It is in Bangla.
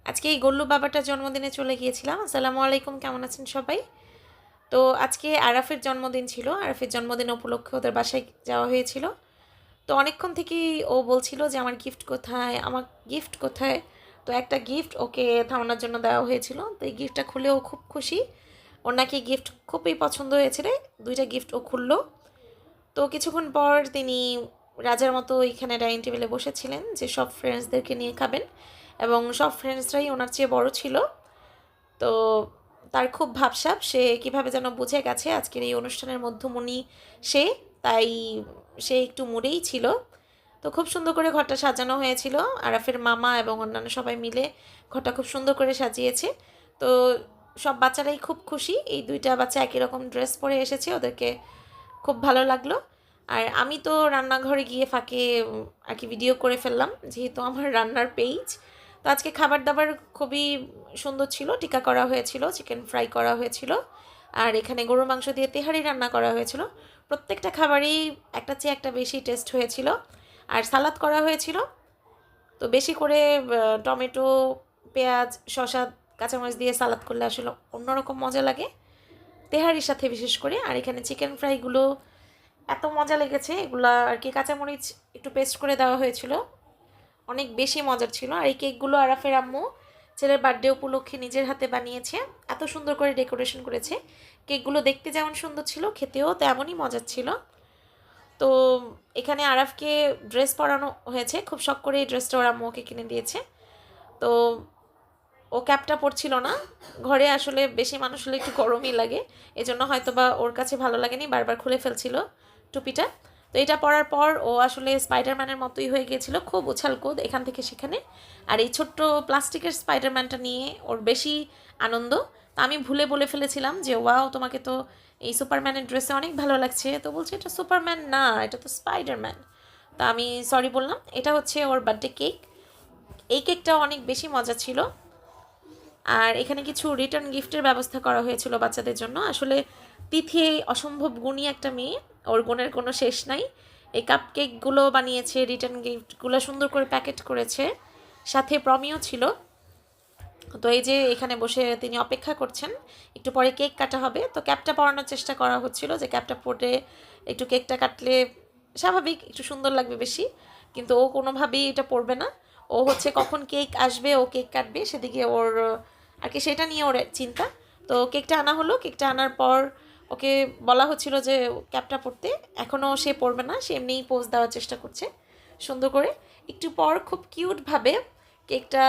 আজকে এই গল্লু বাবাটার জন্মদিনে চলে গিয়েছিলাম। আসসালামু আলাইকুম, কেমন আছেন সবাই? তো আজকে আরাফের জন্মদিন ছিল। আরাফের জন্মদিন উপলক্ষে ওদের বাসায় যাওয়া হয়েছিল। তো অনেকক্ষণ থেকেই ও বলছিল যে আমার গিফট কোথায়, আমার গিফট কোথায়। তো একটা গিফট ওকে থামানোর জন্য দেওয়া হয়েছিল। তো এই গিফটটা খুলে ও খুব খুশি। ওর নাকি গিফট খুবই পছন্দ হয়েছে রে। দুইটা গিফট ও খুললো। তো কিছুক্ষণ পর তিনি রাজার মতো এখানে ডাইনিং টেবিলে বসেছিলেন যে সব ফ্রেন্ডসদেরকে নিয়ে খাবেন, এবং সব ফ্রেন্ডসরাই ওনার চেয়ে বড় ছিল। তো তার খুব ভাবসাব, সে কিভাবে যেন বুঝে গেছে আজকের এই অনুষ্ঠানের মধ্যমণি সে, তাই সে একটু মুডেই ছিল। তো খুব সুন্দর করে ঘরটা সাজানো হয়েছিল। আরাফের মামা এবং অন্যান্য সবাই মিলে ঘরটা খুব সুন্দর করে সাজিয়েছে। তো সব বাচ্চারাই খুব খুশি। এই দুইটা বাচ্চা একই রকম ড্রেস পরে এসেছে, ওদেরকে খুব ভালো লাগলো। আর আমি তো রান্নাঘরে গিয়ে ফাঁকে আর কি ভিডিও করে ফেললাম, যেহেতু আমার রান্নার পেজ। তো আজকে খাবার দাবার খুবই সুন্দর ছিল। টিকা করা হয়েছিল, চিকেন ফ্রাই করা হয়েছিল, আর এখানে গরুর মাংস দিয়ে তেহারি রান্না করা হয়েছিল। প্রত্যেকটা খাবারই একটা চেয়ে একটা বেশি টেস্ট হয়েছিল। আর সালাদ করা হয়েছিল। তো বেশি করে টমেটো, পেঁয়াজ, শসা, কাঁচামরিচ দিয়ে সালাদ করলে আসলে অন্যরকম মজা লাগে, তেহারির সাথে বিশেষ করে। আর এখানে চিকেন ফ্রাইগুলো এত মজা লেগেছে, এগুলা আর কি কাঁচামরিচ একটু পেস্ট করে দেওয়া হয়েছিল, অনেক বেশি মজার ছিল। আর এই কেকগুলো আরাফের আম্মু ছেলের বার্থডে উপলক্ষে নিজের হাতে বানিয়েছে, এত সুন্দর করে ডেকোরেশন করেছে। কেকগুলো দেখতে যেমন সুন্দর ছিল, খেতেও তেমনই মজার ছিল। তো এখানে আরাফকে ড্রেস পরানো হয়েছে, খুব শখ করে এই ড্রেসটা ওর আম্মু ওকে কিনে দিয়েছে। তো ও ক্যাপটা পরছিল না। ঘরে আসলে বেশি মানুষ হলে একটু গরমই লাগে, এজন্য হয়তো বা ওর কাছে ভালো লাগেনি, বারবার খুলে ফেলছিল টুপিটা। তো এটা পরার পর ও আসলে স্পাইডারম্যানের মতোই হয়ে গিয়েছিল, খুব উছালকুদ এখান থেকে সেখানে। আর এই ছোট্ট প্লাস্টিকের স্পাইডারম্যানটা নিয়ে ওর বেশি আনন্দ। তো আমি ভুলে বলে ফেলেছিলাম যে ওয়াও, তোমাকে তো এই সুপারম্যানের ড্রেসে অনেক ভালো লাগছে। তো বলছে এটা সুপারম্যান না, এটা তো স্পাইডারম্যান। তা আমি সরি বললাম। এটা হচ্ছে ওর বার্থডে কেক। এই কেকটাও অনেক বেশি মজা ছিল। আর এখানে কিছু রিটার্ন গিফটের ব্যবস্থা করা হয়েছিল বাচ্চাদের জন্য। আসলে তিথি অসম্ভব গুণী একটা মেয়ে, ওর গুণের কোনো শেষ নাই। এই কাপ কেকগুলো বানিয়েছে, রিটার্ন গিফটগুলো সুন্দর করে প্যাকেট করেছে, সাথে প্রমিও ছিল। তো এই যে এখানে বসে তিনি অপেক্ষা করছেন, একটু পরে কেক কাটা হবে। তো ক্যাপটা পরানোর চেষ্টা করা হচ্ছিল যে ক্যাপটা পরে একটু কেকটা কাটলে স্বাভাবিক একটু সুন্দর লাগবে বেশি, কিন্তু ও কোনোভাবেই এটা পরবে না। ও হচ্ছে কখন কেক আসবে, ও কেক কাটবে, সেদিকে ওর আর কি সেটা নিয়ে ওর চিন্তা। তো কেকটা আনা হলো, কেকটা আনার পর ওকে বলা হচ্ছিল যে ক্যাপটা পরতে, এখনও সে পরবে না, সে এমনিই পোজ দেওয়ার চেষ্টা করছে সুন্দর করে। একটু পর খুব কিউটভাবে কেকটা